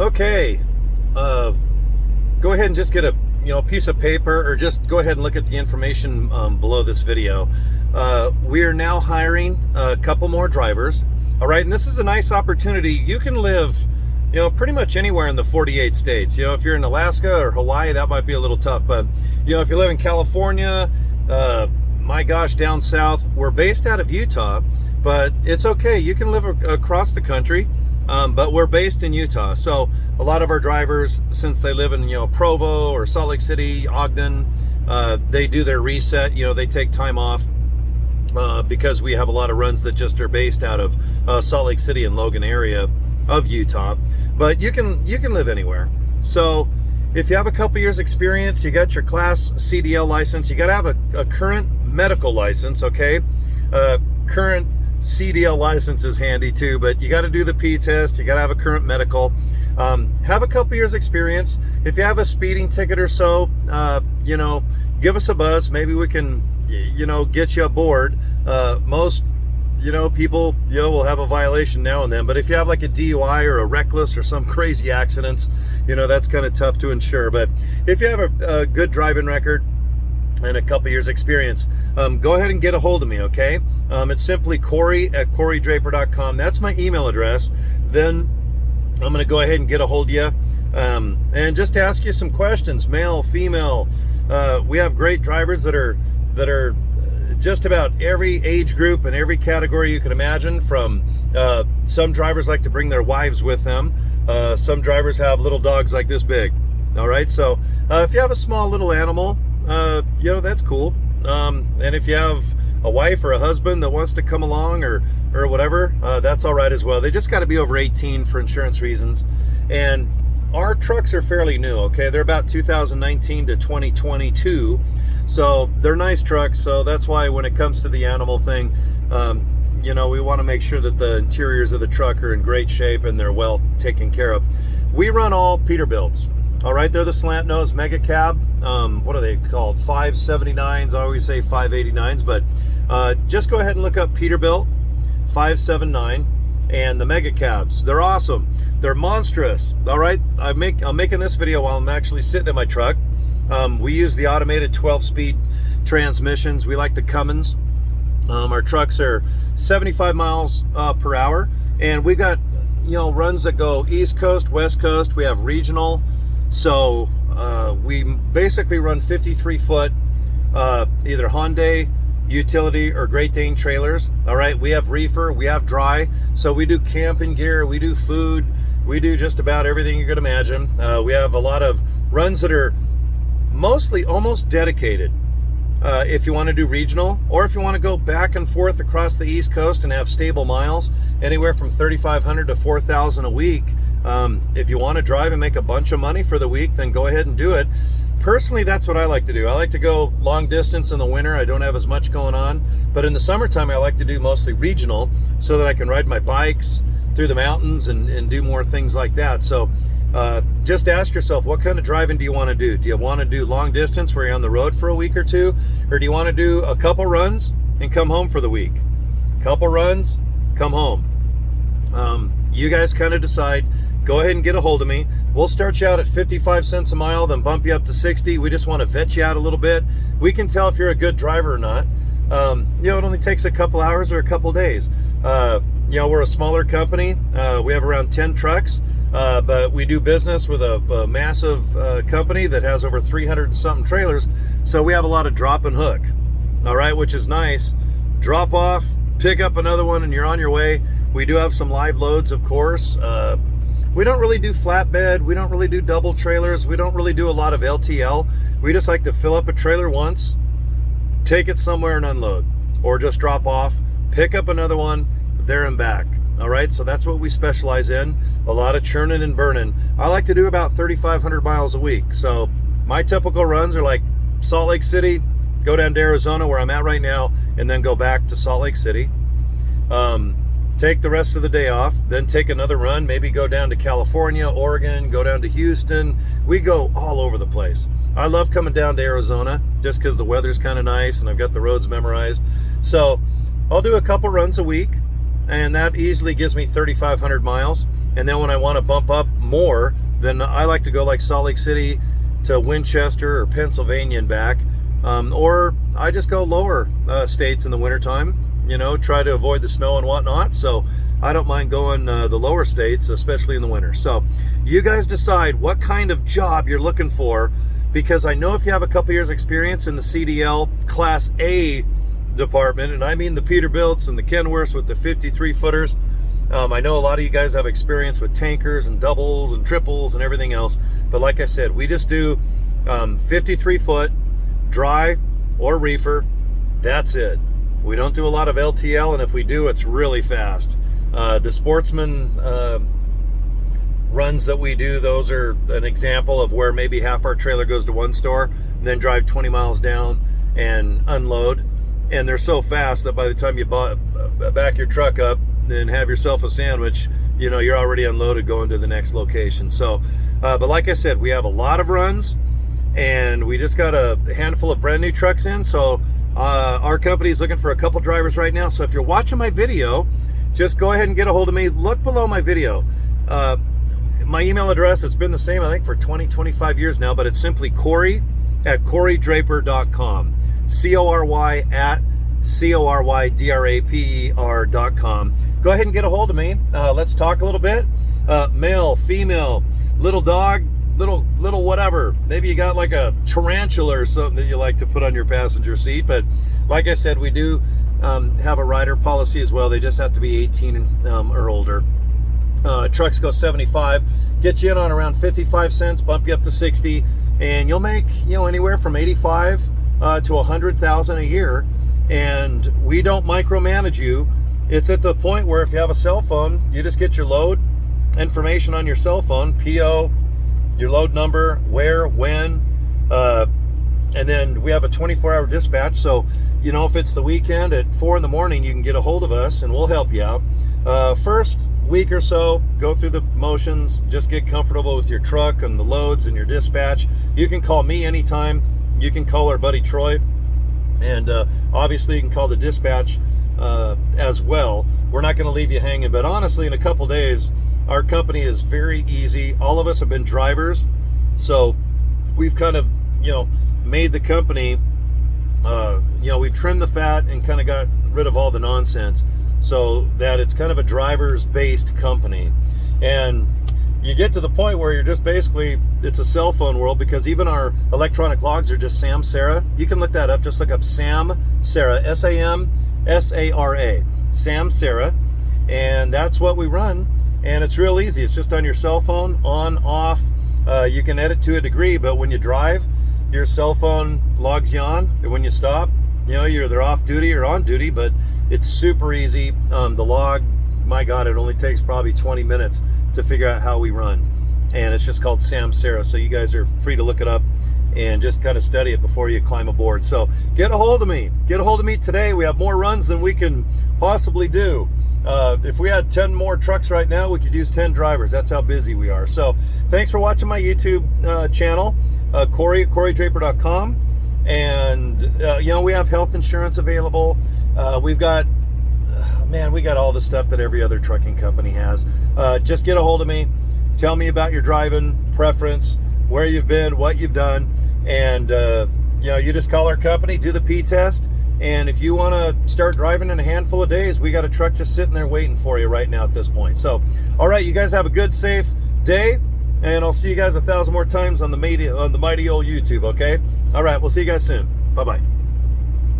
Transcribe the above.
Okay, go ahead and just get a piece of paper, or just go ahead and look at the information below this video. We are now hiring a couple more drivers. All right, and this is a nice opportunity. You can live, pretty much anywhere in the 48 states. If you're in Alaska or Hawaii, that might be a little tough. But if you live in California, my gosh, down south, we're based out of Utah, but it's okay. You can live across the country. But we're based in Utah, so a lot of our drivers, since they live in Provo or Salt Lake City, Ogden, they do their reset. They take time off because we have a lot of runs that just are based out of Salt Lake City and Logan area of Utah. But you can live anywhere. So if you have a couple years experience, you got your Class CDL license, you got to have a current medical license. Okay, current CDL license is handy too, but you got to do the P test. You got to have a current medical. Have a couple years experience. If you have a speeding ticket or so, give us a buzz. Maybe we can, get you aboard. Most, people, will have a violation now and then. But if you have like a DUI or a reckless or some crazy accidents, that's kind of tough to insure. But if you have a good driving record and a couple years experience, go ahead and get a hold of me. Okay, it's simply Cory@CoryDraper.com. That's my email address. Then I'm going to go ahead and get a hold of you and just ask you some questions, male, female. We have great drivers that are just about every age group and every category you can imagine. From some drivers like to bring their wives with them. Some drivers have little dogs like this big. All right, so if you have a small little animal, that's cool. And if you have a wife or a husband that wants to come along or whatever, that's all right as well. They just got to be over 18 for insurance reasons. And our trucks are fairly new. Okay, they're about 2019 to 2022, so they're nice trucks. So that's why when it comes to the animal thing, we want to make sure that the interiors of the truck are in great shape and they're well taken care of. We run all Peterbilts. All right, they're the slant nose mega cab. What are they called? 579s. I always say 589s, but just go ahead and look up Peterbilt 579 and the mega cabs. They're awesome. They're monstrous. All right, I'm making this video while I'm actually sitting in my truck. We use the automated 12-speed transmissions. We like the Cummins. Our trucks are 75 miles per hour, and we got runs that go East Coast, West Coast. We have regional. So we basically run 53-foot either Hyundai, utility, or Great Dane trailers. All right, we have reefer, we have dry. So we do camping gear, we do food, we do just about everything you could imagine. We have a lot of runs that are mostly almost dedicated. If you want to do regional, or if you want to go back and forth across the East Coast and have stable miles, anywhere from 3,500 to 4,000 a week. If you want to drive and make a bunch of money for the week, then go ahead and do it. Personally, that's what I like to do. I like to go long distance in the winter. I don't have as much going on, but in the summertime, I like to do mostly regional so that I can ride my bikes through the mountains and do more things like that. So just ask yourself, what kind of driving do you want to do? Do you want to do long distance where you're on the road for a week or two? Or do you want to do a couple runs and come home for the week? Couple runs, come home. You guys kind of decide. Go ahead and get a hold of me. We'll start you out at 55 cents a mile, then bump you up to 60. We just want to vet you out a little bit. We can tell if you're a good driver or not. It only takes a couple hours or a couple days. We're a smaller company. We have around 10 trucks, but we do business with a massive company that has over 300 and something trailers. So we have a lot of drop and hook. All right, which is nice. Drop off, pick up another one, and you're on your way. We do have some live loads, of course. We don't really do flatbed. We don't really do double trailers. We don't really do a lot of LTL. We just like to fill up a trailer once, take it somewhere and unload, or just drop off, pick up another one, there and back. All right, so that's what we specialize in. A lot of churning and burning. I like to do about 3,500 miles a week. So my typical runs are like Salt Lake City, go down to Arizona where I'm at right now, and then go back to Salt Lake City. Take the rest of the day off, then take another run, maybe go down to California, Oregon, go down to Houston. We go all over the place. I love coming down to Arizona just because the weather's kind of nice and I've got the roads memorized. So I'll do a couple runs a week, and that easily gives me 3,500 miles. And then when I want to bump up more, then I like to go like Salt Lake City to Winchester or Pennsylvania and back. Or I just go lower states in the wintertime, you know, try to avoid the snow and whatnot. So I don't mind going the lower states, especially in the winter. So you guys decide what kind of job you're looking for, because I know if you have a couple years experience in the CDL Class-A department, and I mean the Peterbilts and the Kenworths with the 53 footers, I know a lot of you guys have experience with tankers and doubles and triples and everything else. But like I said, we just do 53 foot, dry or reefer. That's it. We don't do a lot of LTL, and if we do, it's really fast. The Sportsman runs that we do, those are an example of where maybe half our trailer goes to one store and then drive 20 miles down and unload. And they're so fast that by the time you back your truck up and have yourself a sandwich, you know, you're already unloaded going to the next location. So, but like I said, we have a lot of runs, and we just got a handful of brand new trucks in. So our company is looking for a couple drivers right now. So if you're watching my video, just go ahead and get a hold of me. Look below my video. My email address, it's been the same, I think, for 25 years now, but it's simply Cory at CoryDraper.com. Cory at CoryDraper.com. Go ahead and get a hold of me. Let's talk a little bit. Male, female, little dog, little whatever. Maybe you got like a tarantula or something that you like to put on your passenger seat. But like I said, we do have a rider policy as well. They just have to be 18 or older. Trucks go 75, get you in on around 55 cents, bump you up to 60, and you'll make, you know, anywhere from 85 to 100,000 a year. And we don't micromanage you. It's at the point where if you have a cell phone, you just get your load information on your cell phone, PO, your load number, where, when, and then we have a 24-hour dispatch. So, you know, if it's the weekend at 4 in the morning, you can get a hold of us and we'll help you out. First week or so, go through the motions, just get comfortable with your truck and the loads and your dispatch. You can call me anytime. You can call our buddy Troy, and obviously you can call the dispatch as well. We're not going to leave you hanging, but honestly, in a couple days, our company is very easy. All of us have been drivers, so we've kind of, you know, made the company, you know, we've trimmed the fat and kind of got rid of all the nonsense, so that it's kind of a driver's based company. And you get to the point where you're just basically, it's a cell phone world, because even our electronic logs are just Sam Sarah. You can look that up. Just look up Sam Sarah, SAMSARA, Sam Sarah, and that's what we run. And it's real easy. It's just on your cell phone, on, off. You can edit to a degree, but when you drive, your cell phone logs you on, and when you stop, you know, you're either off duty or on duty. But it's super easy. The log, my God, it only takes probably 20 minutes to figure out how we run. And it's just called Sam Sarah. So you guys are free to look it up and just kind of study it before you climb aboard. So get a hold of me. Get a hold of me today. We have more runs than we can possibly do. If we had 10 more trucks right now, we could use 10 drivers. That's how busy we are. So thanks for watching my YouTube channel, Cory at CoryDraper.com. And, you know, we have health insurance available. We've got, man, we got all the stuff that every other trucking company has. Just get a hold of me. Tell me about your driving preference, where you've been, what you've done. And, you know, you just call our company, do the P-test. And if you want to start driving in a handful of days, we got a truck just sitting there waiting for you right now at this point. So, all right, you guys have a good, safe day. And I'll see you guys 1,000 more times on the mighty old YouTube, okay? All right, we'll see you guys soon. Bye-bye.